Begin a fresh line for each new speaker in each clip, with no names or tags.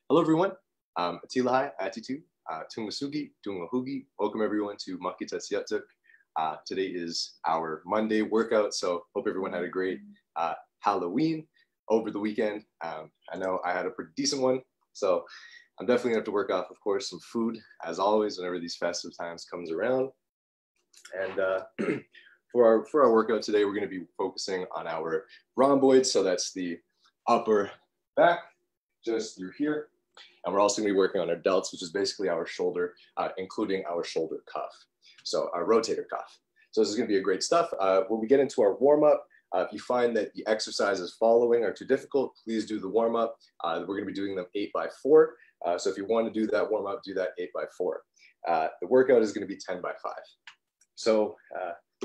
Hello, everyone. Atelihai, Attitu, Tungasugi, Tungahugi. Welcome, everyone, to Makitatsiatuq. Today is our Monday workout, so hope everyone had a great Halloween over the weekend. I know I had a pretty decent one, so I'm definitely gonna have to work off, of course, some food, as always, whenever these festive times comes around. And for our workout today, we're gonna be focusing on our rhomboids, so that's the upper back, just through here. And we're also gonna be working on our delts, which is basically our shoulder, including our shoulder cuff. So our rotator cuff. So this is gonna be a great stuff. When we get into our warm-up, if you find that the exercises following are too difficult, please do the warm-up. We're gonna be doing them 8x4. So if you want to do that warm-up, do that 8x4. The workout is gonna be 10x5. So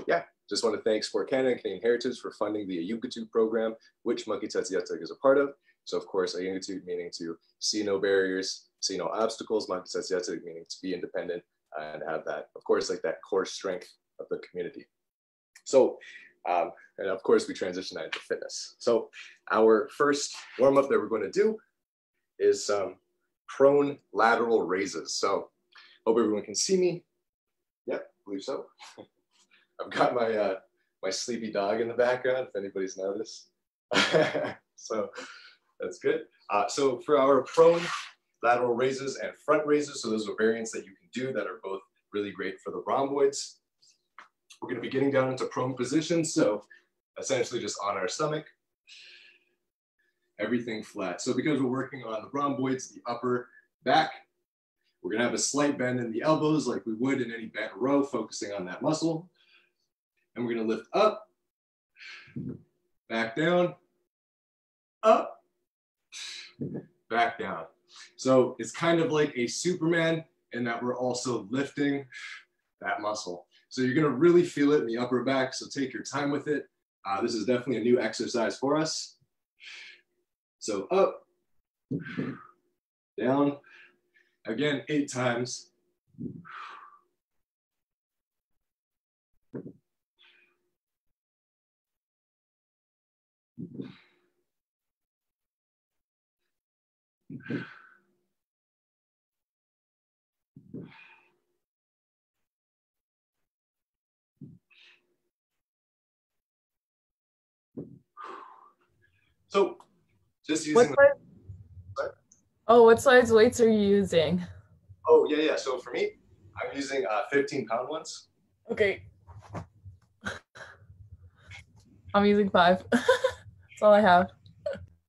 yeah, just want to thank Sport Canada and Canadian Heritage for funding the Ayunkatu program, which Makitatsiatuq is a part of. So of course, Ayunkatu meaning to see no barriers, see no obstacles, Makitatsiatuq meaning to be independent and have that, of course, like that core strength of the community. So, and of course, we transition that into fitness. So our first warm-up that we're going to do is some prone lateral raises. So hope everyone can see me. Yep, I believe so. I've got my my sleepy dog in the background, if anybody's noticed. So that's good. So for our prone lateral raises and front raises, so those are variants that you can do that are both really great for the rhomboids. We're going to be getting down into prone position, so essentially just on our stomach, everything flat. So because we're working on the rhomboids, the upper back, we're going to have a slight bend in the elbows like we would in any bent row, focusing on that muscle. And we're going to lift up, back down, up, back down. So it's kind of like a Superman in that we're also lifting that muscle. So you're going to really feel it in the upper back. So take your time with it. This is definitely a new exercise for us. So up, down, again, 8 times. So just using
what size weights are you using?
Oh, yeah. So for me, I'm using 15-pound ones.
Okay. I'm using 5. That's all I have.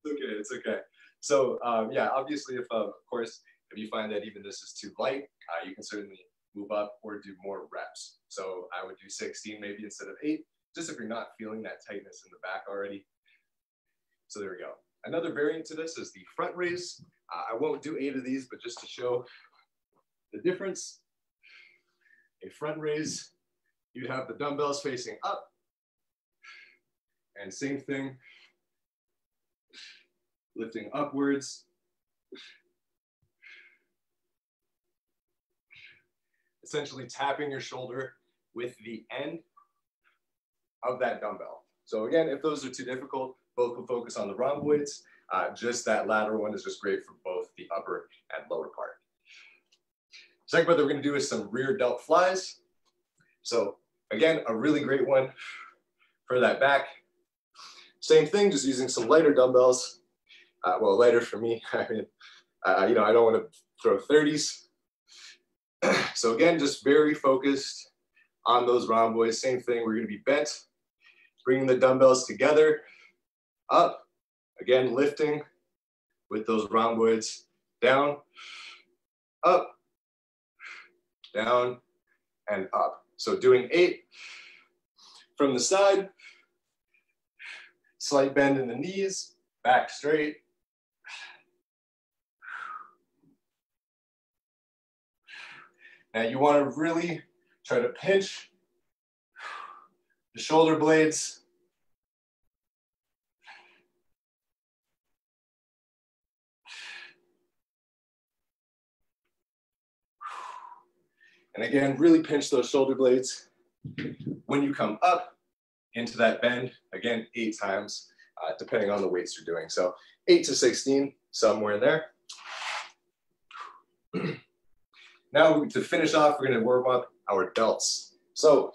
It's okay. So yeah, obviously, if of course, if you find that even this is too light, you can certainly move up or do more reps. So I would do 16 maybe instead of 8, just if you're not feeling that tightness in the back already. So there we go. Another variant to this is the front raise. I won't do 8 of these, but just to show the difference, a front raise, you'd have the dumbbells facing up, and same thing, lifting upwards. Essentially tapping your shoulder with the end of that dumbbell. So again, if those are too difficult, both will focus on the rhomboids. Just that lateral one is just great for both the upper and lower part. Second part that we're going to do is some rear delt flies. So again, a really great one for that back. Same thing, just using some lighter dumbbells. Well, lighter for me. I mean, you know, I don't want to throw 30s. So again, just very focused on those rhomboids. Same thing, we're going to be bent, bringing the dumbbells together, up, again, lifting with those rhomboids, down, up, down, and up. So doing 8 from the side, slight bend in the knees, back straight. Now you want to really try to pinch the shoulder blades. And again, really pinch those shoulder blades. When you come up into that bend, again, 8 times, depending on the weights you're doing. So 8 to 16, somewhere in there. Now to finish off, we're gonna warm up our delts. So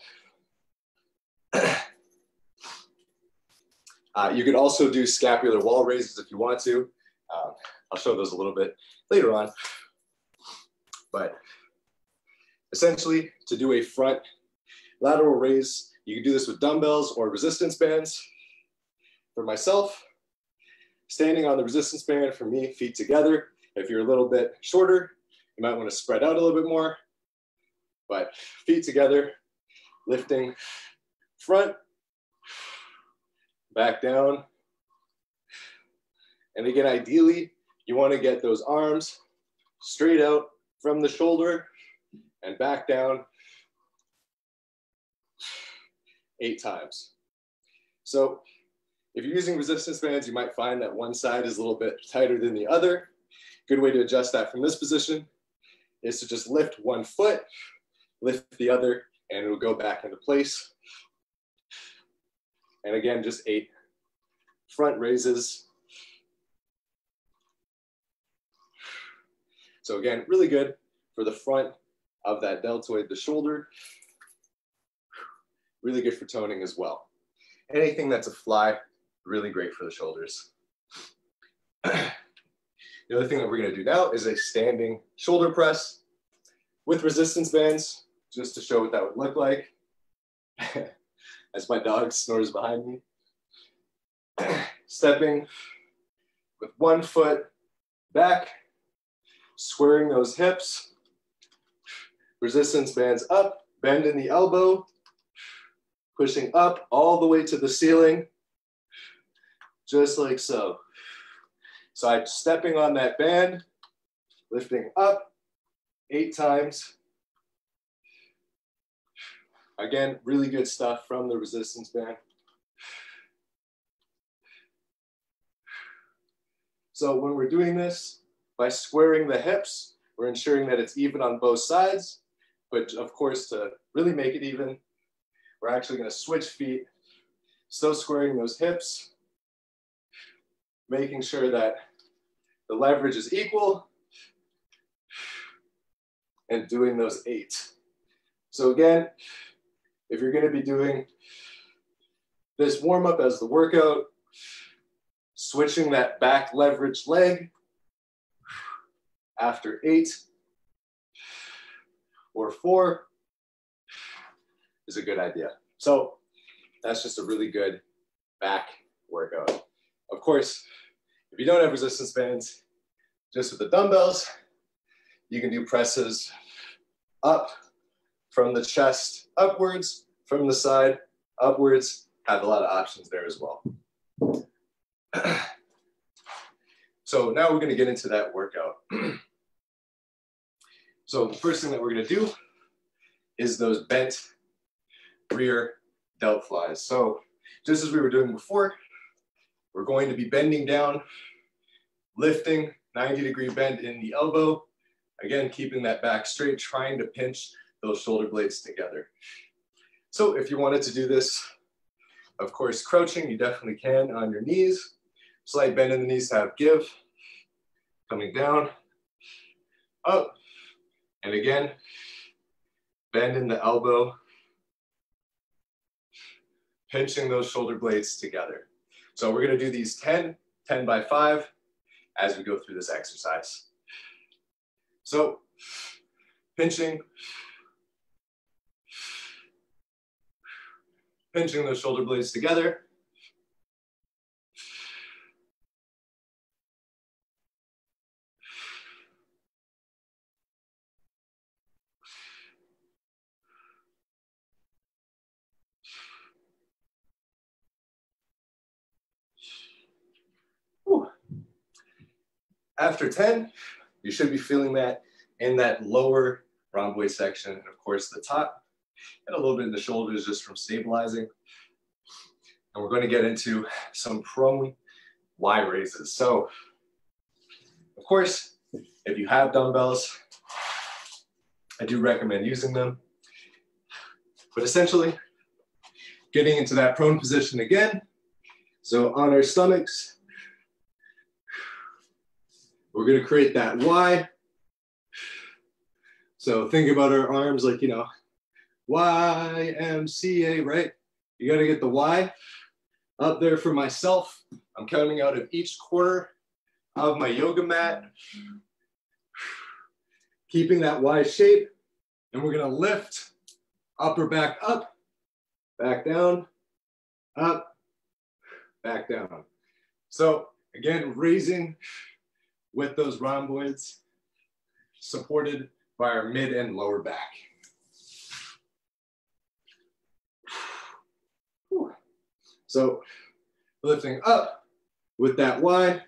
you could also do scapular wall raises if you want to. I'll show those a little bit later on. But essentially, to do a front lateral raise, you can do this with dumbbells or resistance bands. For myself, standing on the resistance band, for me, feet together. If you're a little bit shorter, you might want to spread out a little bit more. But feet together, lifting front, back down. And again, ideally, you want to get those arms straight out from the shoulder and back down 8 times. So if you're using resistance bands, you might find that one side is a little bit tighter than the other. Good way to adjust that from this position is to just lift one foot, lift the other, and it'll go back into place. And again, just 8 front raises. So again, really good for the front of that deltoid, the shoulder. Really good for toning as well. Anything that's a fly, really great for the shoulders. The other thing that we're gonna do now is a standing shoulder press with resistance bands, just to show what that would look like. As my dog snores behind me. Stepping with one foot back, squaring those hips, resistance bands up, bend in the elbow, pushing up all the way to the ceiling, just like so. So I'm stepping on that band, lifting up 8 times. Again, really good stuff from the resistance band. So when we're doing this, by squaring the hips, we're ensuring that it's even on both sides. But of course, to really make it even, we're actually going to switch feet, still squaring those hips, making sure that the leverage is equal, and doing those 8. So again, if you're going to be doing this warm-up as the workout, switching that back leverage leg after 8 or 4 is a good idea. So that's just a really good back workout. Of course, if you don't have resistance bands, just with the dumbbells, you can do presses up from the chest upwards, from the side upwards. Have a lot of options there as well. So now we're going to get into that workout. So the first thing that we're going to do is those bent rear delt flies. So just as we were doing before, we're going to be bending down, lifting, 90-degree bend in the elbow. Again, keeping that back straight, trying to pinch those shoulder blades together. So if you wanted to do this, of course, crouching, you definitely can on your knees. Slight bend in the knees to have give. Coming down, up, and again, bend in the elbow, pinching those shoulder blades together. So we're going to do these 10 by 5 as we go through this exercise. So pinching those shoulder blades together. After 10, you should be feeling that in that lower rhomboid section, and of course the top, and a little bit in the shoulders just from stabilizing. And we're going to get into some prone Y raises. So, of course, if you have dumbbells, I do recommend using them. But essentially, getting into that prone position again. So on our stomachs, we're gonna create that Y. So think about our arms like, you know, YMCA, right? You gotta get the Y up there for myself. I'm counting out of each corner of my yoga mat, keeping that Y shape, and we're gonna lift upper back up, back down, up, back down. So again, raising with those rhomboids, supported by our mid and lower back. So lifting up with that Y.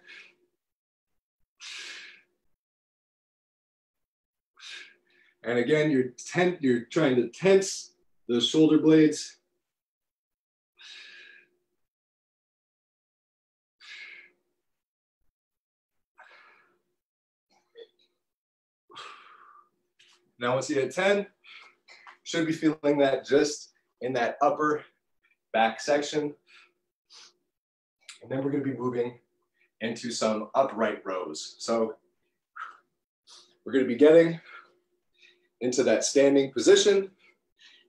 And again, you're trying to tense those shoulder blades. Now once you hit 10, should be feeling that just in that upper back section. And then we're going to be moving into some upright rows. So we're going to be getting into that standing position.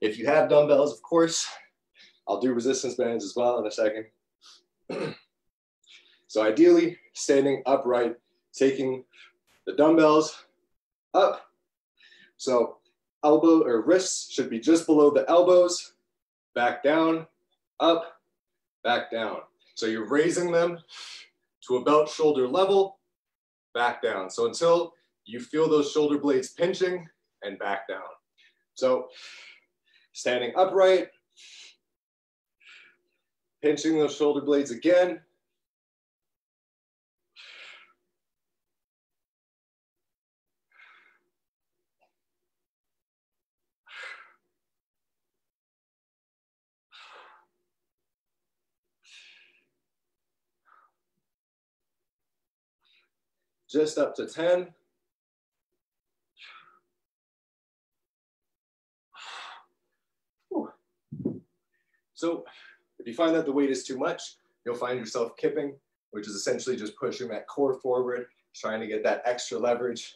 If you have dumbbells, of course, I'll do resistance bands as well in a second. So ideally, standing upright, taking the dumbbells up. So elbow or wrists should be just below the elbows, back down, up, back down. So you're raising them to about shoulder level, back down. So until you feel those shoulder blades pinching and back down. So standing upright, pinching those shoulder blades again. Just up to 10. So if you find that the weight is too much, you'll find yourself kipping, which is essentially just pushing that core forward, trying to get that extra leverage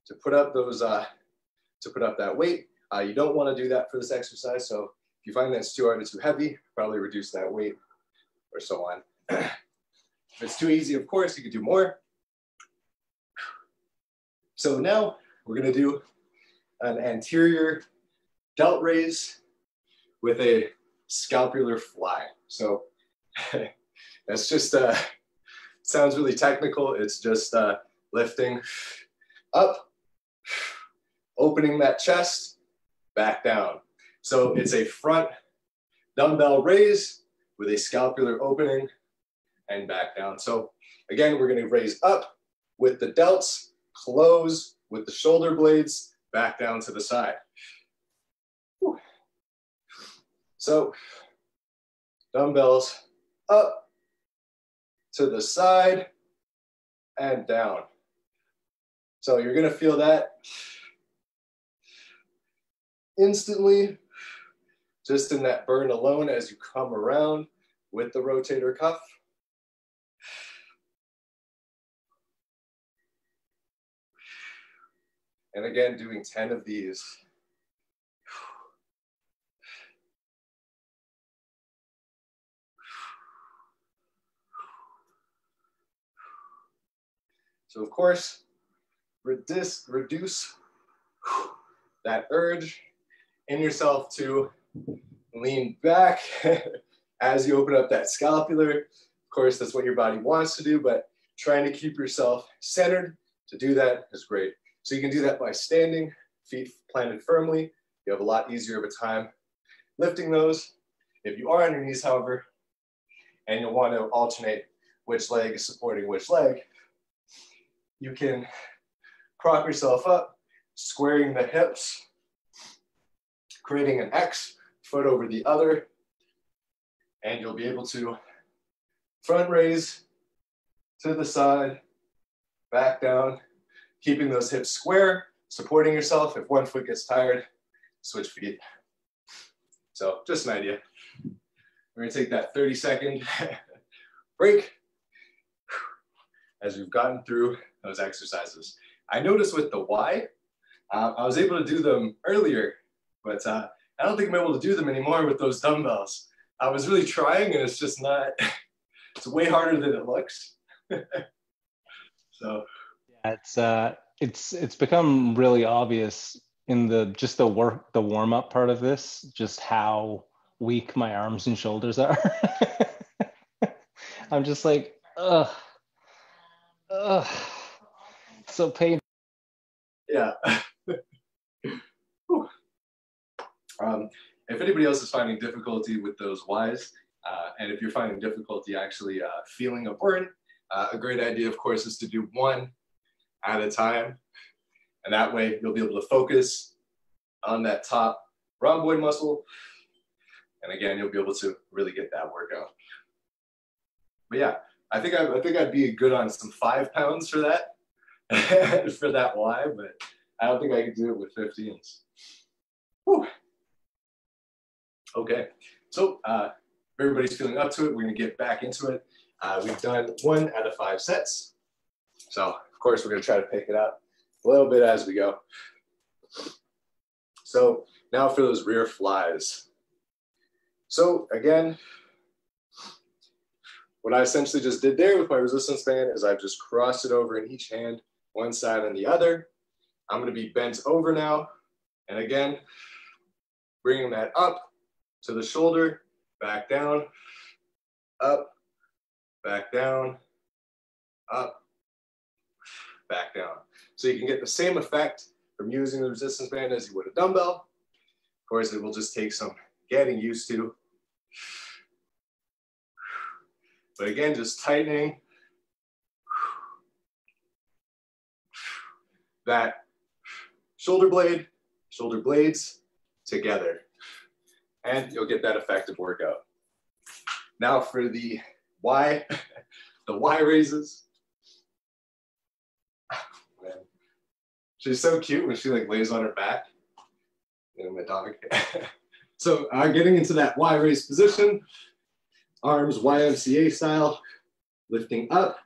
to put up those, that weight. You don't want to do that for this exercise. So if you find that it's too hard or too heavy, probably reduce that weight or so on. If it's too easy, of course, you could do more. So now we're going to do an anterior delt raise with a scapular fly. So that's just, sounds really technical. It's just lifting up, opening that chest, back down. So it's a front dumbbell raise with a scapular opening and back down. So again, we're going to raise up with the delts, close with the shoulder blades, back down to the side. Whew. So dumbbells up to the side and down. So you're going to feel that instantly, just in that burn alone as you come around with the rotator cuff. And again, doing 10 of these. So of course, reduce that urge in yourself to lean back as you open up that scapular. Of course, that's what your body wants to do, but trying to keep yourself centered to do that is great. So you can do that by standing, feet planted firmly. You have a lot easier of a time lifting those. If you are on your knees, however, and you'll want to alternate which leg is supporting which leg, you can prop yourself up, squaring the hips, creating an X, foot over the other, and you'll be able to front raise to the side, back down, keeping those hips square, supporting yourself. If one foot gets tired, switch feet. So just an idea. We're gonna take that 30-second break as we've gotten through those exercises. I noticed with the Y, I was able to do them earlier, but I don't think I'm able to do them anymore with those dumbbells. I was really trying and it's just not, it's way harder than it looks. So.
Yeah, it's become really obvious in the warm-up part of this, just how weak my arms and shoulders are. I'm just like, ugh, so painful.
Yeah. If anybody else is finding difficulty with those Ys, and if you're finding difficulty actually feeling a burn, a great idea, of course, is to do one at a time. And that way you'll be able to focus on that top rhomboid muscle. And again, you'll be able to really get that workout. But yeah, I think I'd be good on some 5 pounds for that, for that Y, but I don't think I could do it with 15s. Whew. Okay, so everybody's feeling up to it. We're gonna get back into it. We've done 1 out of 5 sets. So of course, we're gonna try to pick it up a little bit as we go. So now for those rear flies. So again, what I essentially just did there with my resistance band is I've just crossed it over in each hand, one side and the other. I'm gonna be bent over now. And again, bringing that up to the shoulder, back down, up, back down, up, back down. So you can get the same effect from using the resistance band as you would a dumbbell. Of course, it will just take some getting used to. But again, just tightening that shoulder blades together, and you'll get that effective workout. Now for the Y, the Y raises. Man. She's so cute when she like lays on her back. You know, my dog. So getting into that Y raise position, arms YMCA style, lifting up,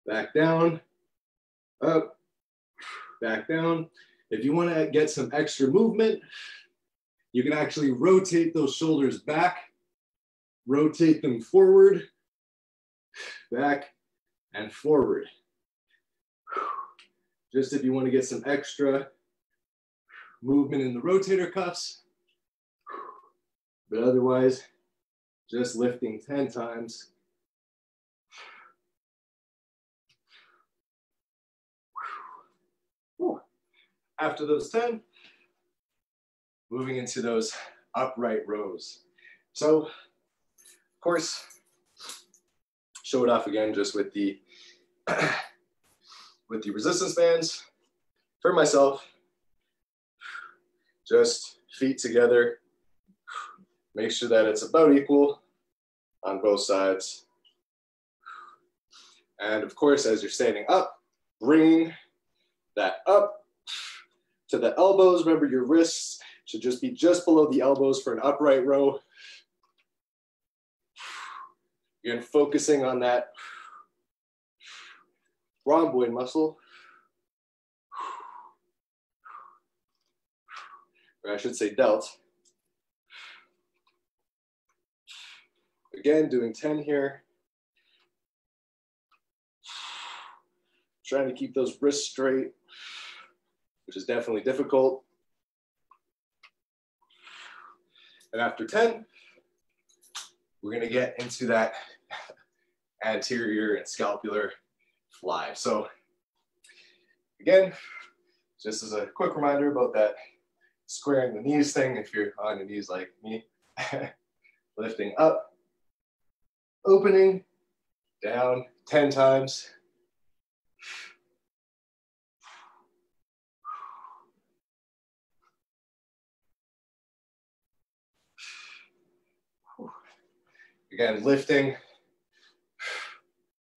back down, up, back down. If you want to get some extra movement, you can actually rotate those shoulders back, rotate them forward, back, and forward. Just if you want to get some extra movement in the rotator cuffs, but otherwise, just lifting 10 times. After those 10, moving into those upright rows. So, of course, show it off again just with the resistance bands. For myself, just feet together. Make sure that it's about equal on both sides. And of course, as you're standing up, bring that up to the elbows. Remember, your wrists should just be just below the elbows for an upright row. Again, focusing on that rhomboid muscle. Or I should say delt. Again, doing 10 here. Trying to keep those wrists straight, which is definitely difficult. And after 10, we're gonna get into that anterior and scapular fly. So again, just as a quick reminder about that squaring the knees thing, if you're on your knees like me, lifting up, opening, down 10 times. Again, lifting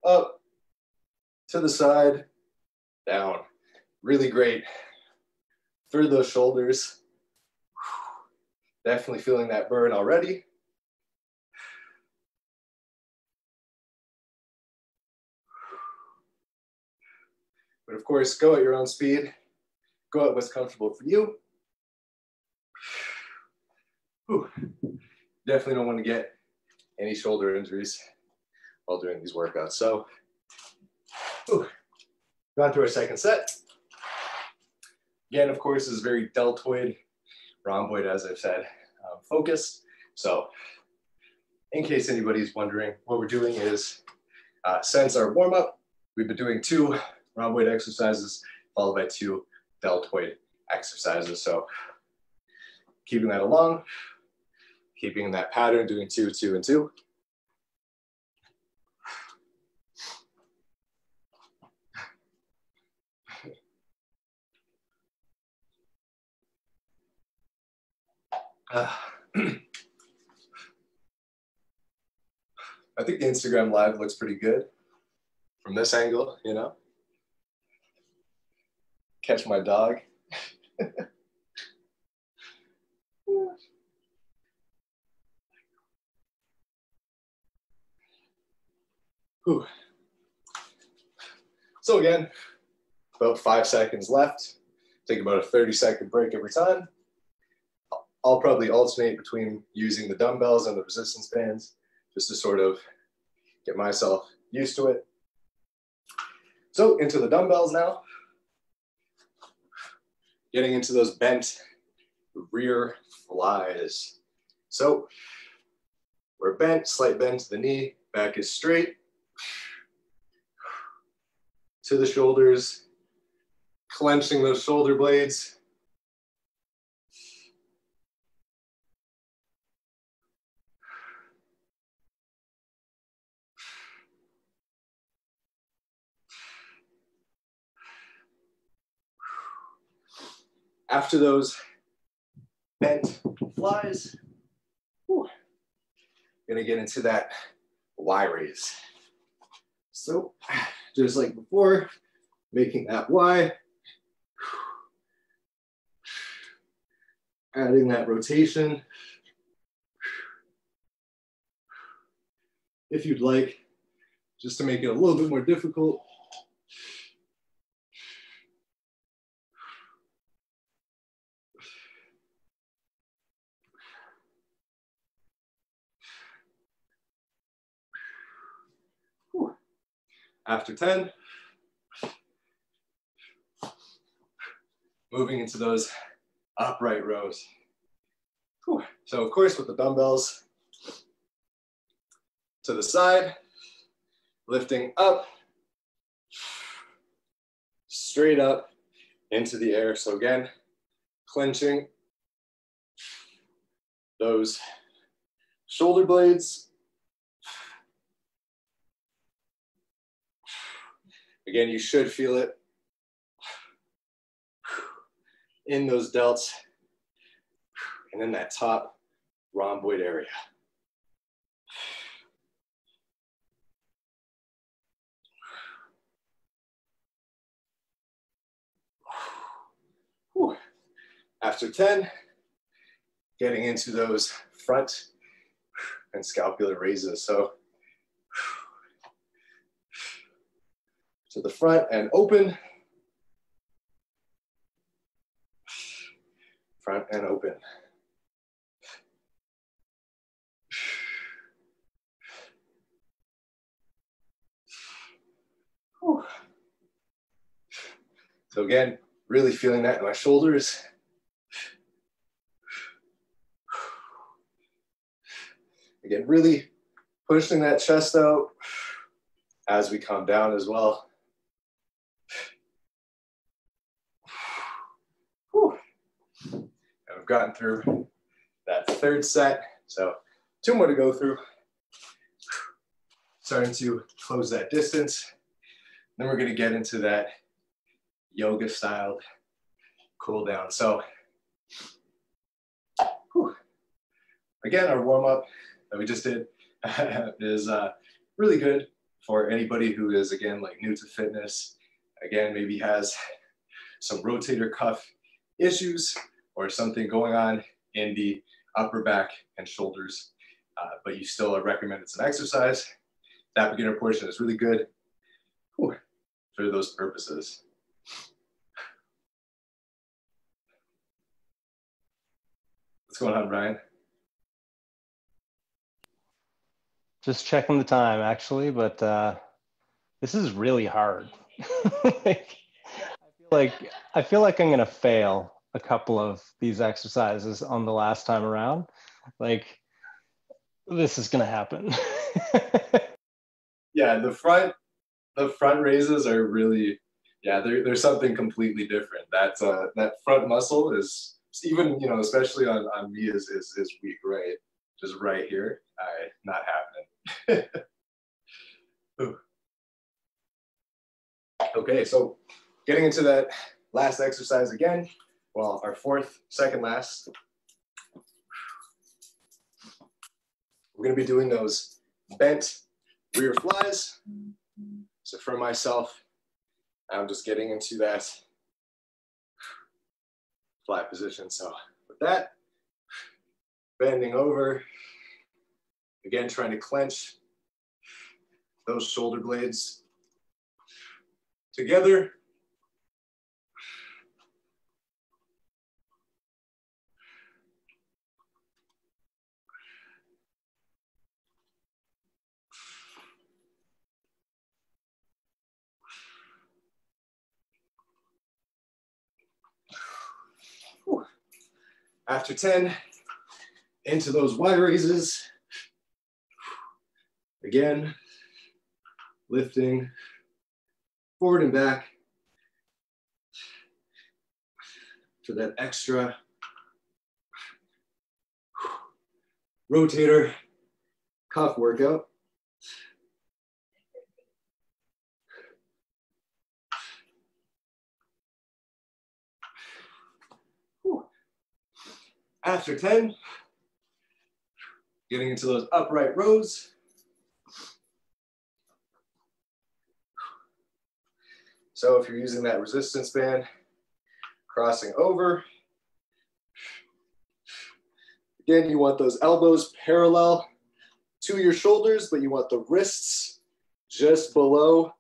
up, to the side, down. Really great through those shoulders. Definitely feeling that burn already. But of course, go at your own speed. Go at what's comfortable for you. Whew. Definitely don't want to get any shoulder injuries while doing these workouts. So, gone through our second set. Again, of course, this is very deltoid, rhomboid, as I've said, focused. So, in case anybody's wondering, what we're doing is, since our warm-up, we've been doing 2 rhomboid exercises followed by 2 deltoid exercises. So, keeping that along, keeping that pattern, doing 2, 2, and 2. I think the Instagram Live looks pretty good from this angle, you know. Catch my dog. Whew. So again, about 5 seconds left. Take about a 30-second break every time. I'll probably alternate between using the dumbbells and the resistance bands just to sort of get myself used to it. So into the dumbbells now. Getting into those bent rear flies. So we're bent, slight bend to the knee, back is straight. To the shoulders, clenching those shoulder blades. After those bent flies, gonna get into that Y raise. So just like before, making that Y, adding that rotation. If you'd like, just to make it a little bit more difficult. After 10, moving into those upright rows. So of course with the dumbbells to the side, lifting up, straight up into the air. So again, clenching those shoulder blades. Again, you should feel it in those delts and in that top rhomboid area. After 10, getting into those front and scapular raises. So to the front and open. Front and open. So again, really feeling that in my shoulders. Again, really pushing that chest out as we come down as well. And we've gotten through that third set. So 2 more to go through. Starting to close that distance. Then we're going to get into that yoga styled cool down. So again, our warm up that we just did is really good for anybody who is, again, like new to fitness. Again, maybe has some rotator cuff issues or something going on in the upper back and shoulders, but you still recommend it's an exercise. That beginner portion is really good for those purposes. What's going on, Brian?
Just checking the time, actually, but this is really hard. I feel like I'm gonna fail a couple of these exercises on the last time around. Like, this is gonna happen.
Yeah, the front raises are really, yeah, they're something completely different. That front muscle is even, you know, especially on me is weak, right? Just right here, not happening. Okay, so getting into that last exercise again. Well, our second last. We're gonna be doing those bent rear flies. So for myself, I'm just getting into that fly position. So with that, bending over, again, trying to clench those shoulder blades together. Whew. After 10, into those Y raises. Again, lifting forward and back for that extra rotator cuff workout. Whew. After 10, getting into those upright rows. So if you're using that resistance band, crossing over. Again, you want those elbows parallel to your shoulders, but you want the wrists just below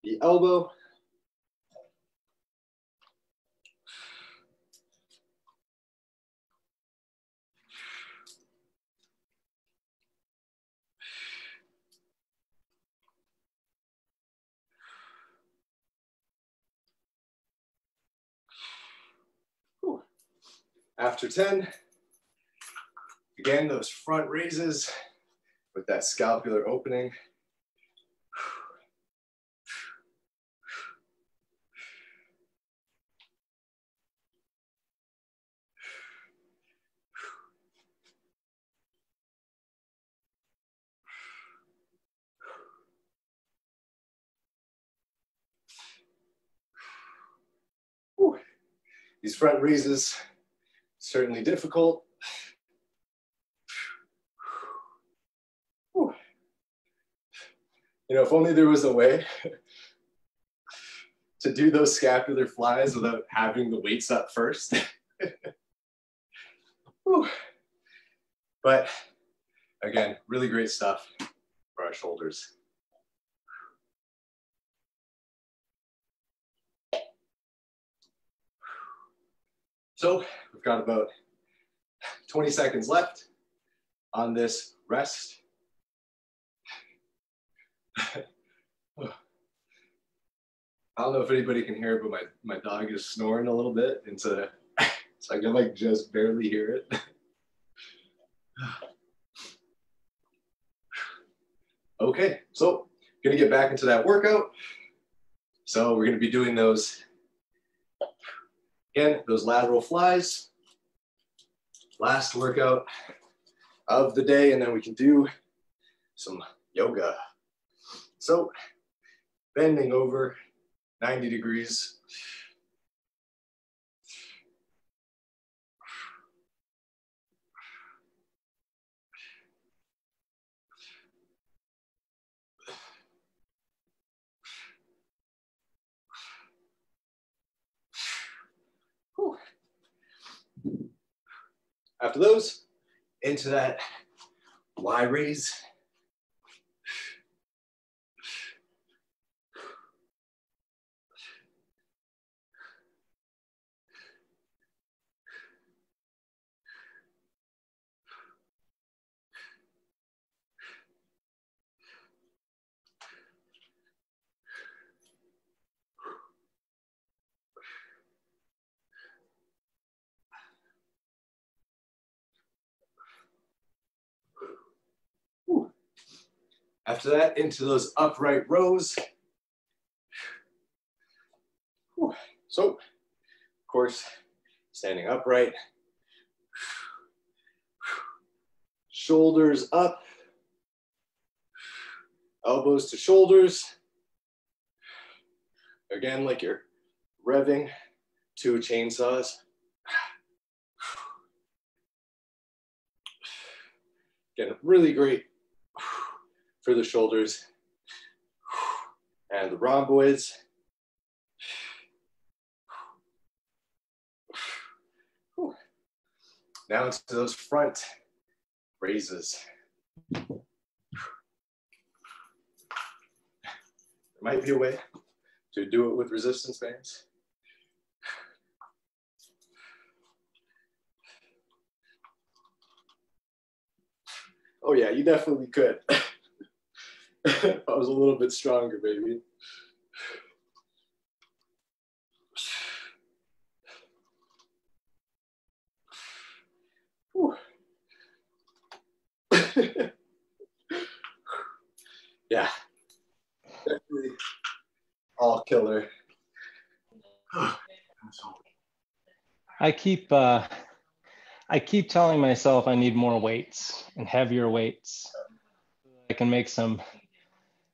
the elbow. After 10, again, those front raises with that scapular opening. Whew. These front raises, certainly difficult. Whew. You know, if only there was a way to do those scapular flies without having the weights up first. But again, really great stuff for our shoulders. So we've got about 20 seconds left on this rest. I don't know if anybody can hear it, but my dog is snoring a little bit, and so I can like just barely hear it. Okay, so gonna get back into that workout. So we're gonna be doing those, again, those lateral flies. Last workout of the day, and then we can do some yoga. So bending over 90 degrees. Whew. After those, into that Y raise. After that, into those upright rows. So, of course, standing upright. Shoulders up. Elbows to shoulders. Again, like you're revving 2 chainsaws. Again, really great for the shoulders and the rhomboids. Now into those front raises. There might be a way to do it with resistance bands. Oh yeah, you definitely could. If I was a little bit stronger, baby. Yeah, definitely all killer.
I keep telling myself I need more weights and heavier weights. I can make some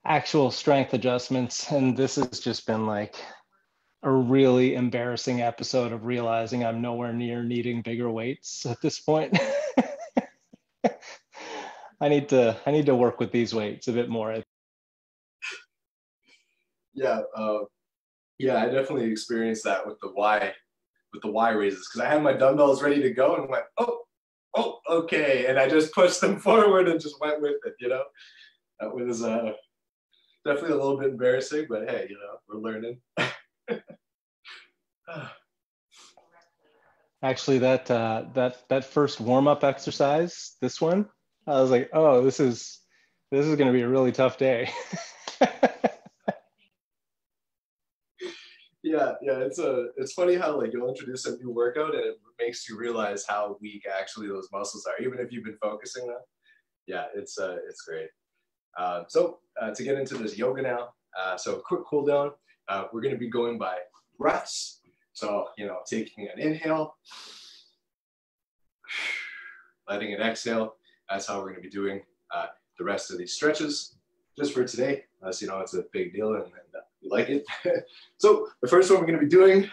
actual strength adjustments, and this has just been like a really embarrassing episode of realizing I'm nowhere near needing bigger weights at this point. I need to work with these weights a bit more.
Yeah, yeah, I definitely experienced that with the Y raises, because I had my dumbbells ready to go and went, oh, okay, and I just pushed them forward and just went with it. You know, that was definitely a little bit embarrassing, but hey, you know, we're learning.
Actually, that first warm-up exercise, this one, I was like, oh, this is going to be a really tough day.
Yeah, it's funny how like you'll introduce a new workout and it makes you realize how weak actually those muscles are, even if you've been focusing on. Yeah, it's great. So to get into this yoga now, so quick cool down. We're going to be going by breaths. So, you know, taking an inhale, letting it exhale. That's how we're going to be doing the rest of these stretches just for today. Unless, you know, it's a big deal and you like it. So the first one we're going to be doing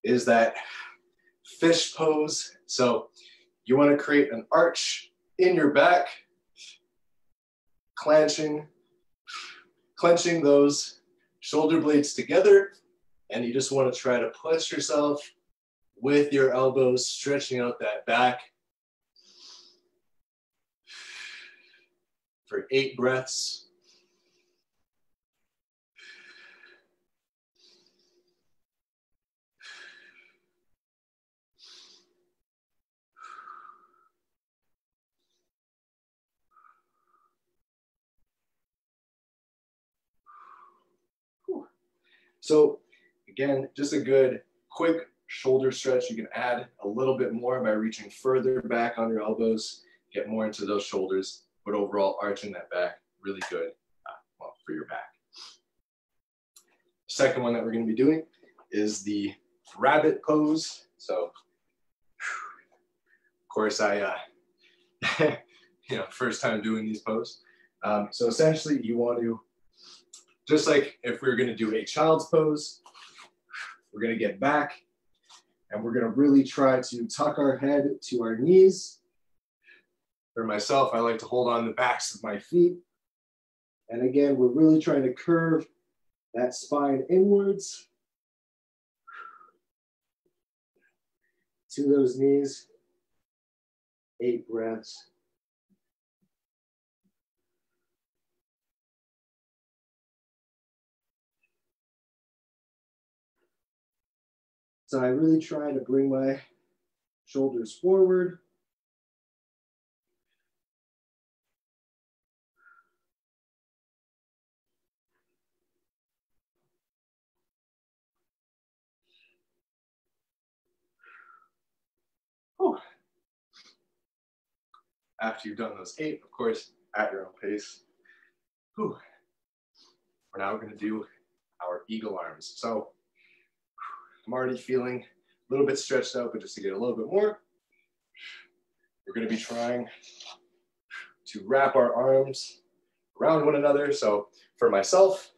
is that fish pose. So you want to create an arch in your back, clenching those shoulder blades together. And you just want to try to push yourself with your elbows, stretching out that back for 8 breaths. So again, just a good quick shoulder stretch. You can add a little bit more by reaching further back on your elbows, get more into those shoulders, but overall arching that back, really good for your back. Second one that we're going to be doing is the rabbit pose. So, of course, I, you know, first time doing these poses. So essentially, you want to, just like if we were going to do a child's pose, we're going to get back and we're going to really try to tuck our head to our knees. For myself, I like to hold on the backs of my feet. And again, we're really trying to curve that spine inwards to those knees. 8 breaths. So I really try to bring my shoulders forward. Oh. After you've done those 8, of course, at your own pace, Whew. We're now going to do our eagle arms. So I'm already feeling a little bit stretched out, but just to get a little bit more, we're going to be trying to wrap our arms around one another. So for myself,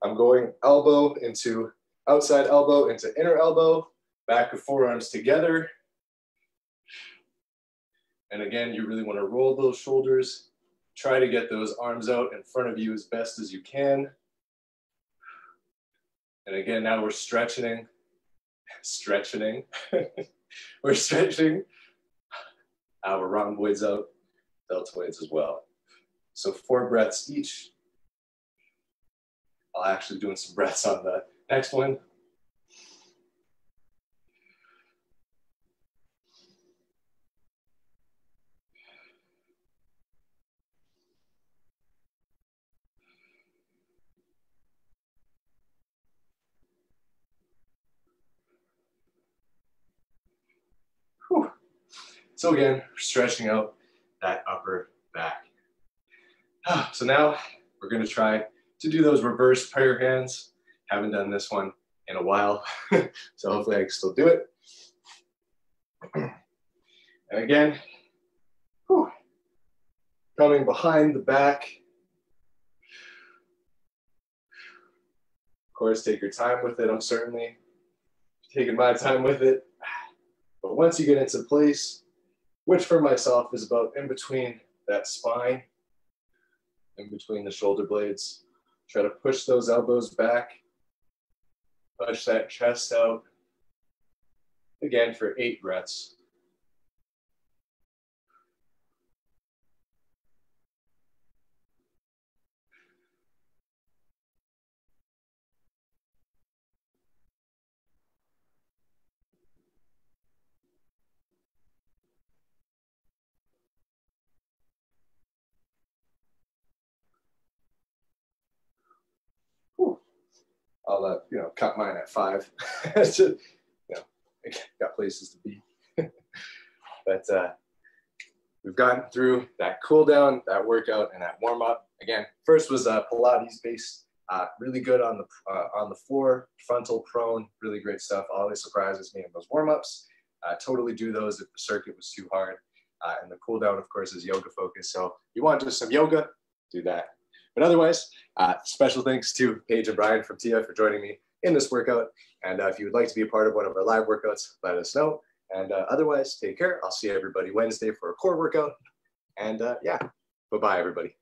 I'm going elbow into outside elbow into inner elbow, back of forearms together. And again, you really want to roll those shoulders. Try to get those arms out in front of you as best as you can. And again, now we're stretching. We're stretching our rhomboids out, deltoids as well. So 4 breaths each. I'll actually doing some breaths on the next one. Whew. So again, stretching out that upper back. So now we're going to try to do those reverse prayer hands. Haven't done this one in a while, so hopefully I can still do it. And again, whew, coming behind the back. Of course, take your time with it. I'm certainly taking my time with it. But once you get into place, which for myself is about in between that spine, in between the shoulder blades, try to push those elbows back, push that chest out. Again, for 8 breaths. I'll cut mine at 5. So, got places to be. But we've gotten through that cool down, that workout, and that warm up. Again, first was Pilates based, really good on the floor, frontal prone, really great stuff. Always surprises me in those warm ups. Totally do those if the circuit was too hard. And the cool down, of course, is yoga focused. So you want just some yoga, do that. But otherwise, special thanks to Paige and Brian from TIA for joining me in this workout. And if you would like to be a part of one of our live workouts, let us know. And otherwise, take care. I'll see everybody Wednesday for a core workout. And yeah, bye-bye, everybody.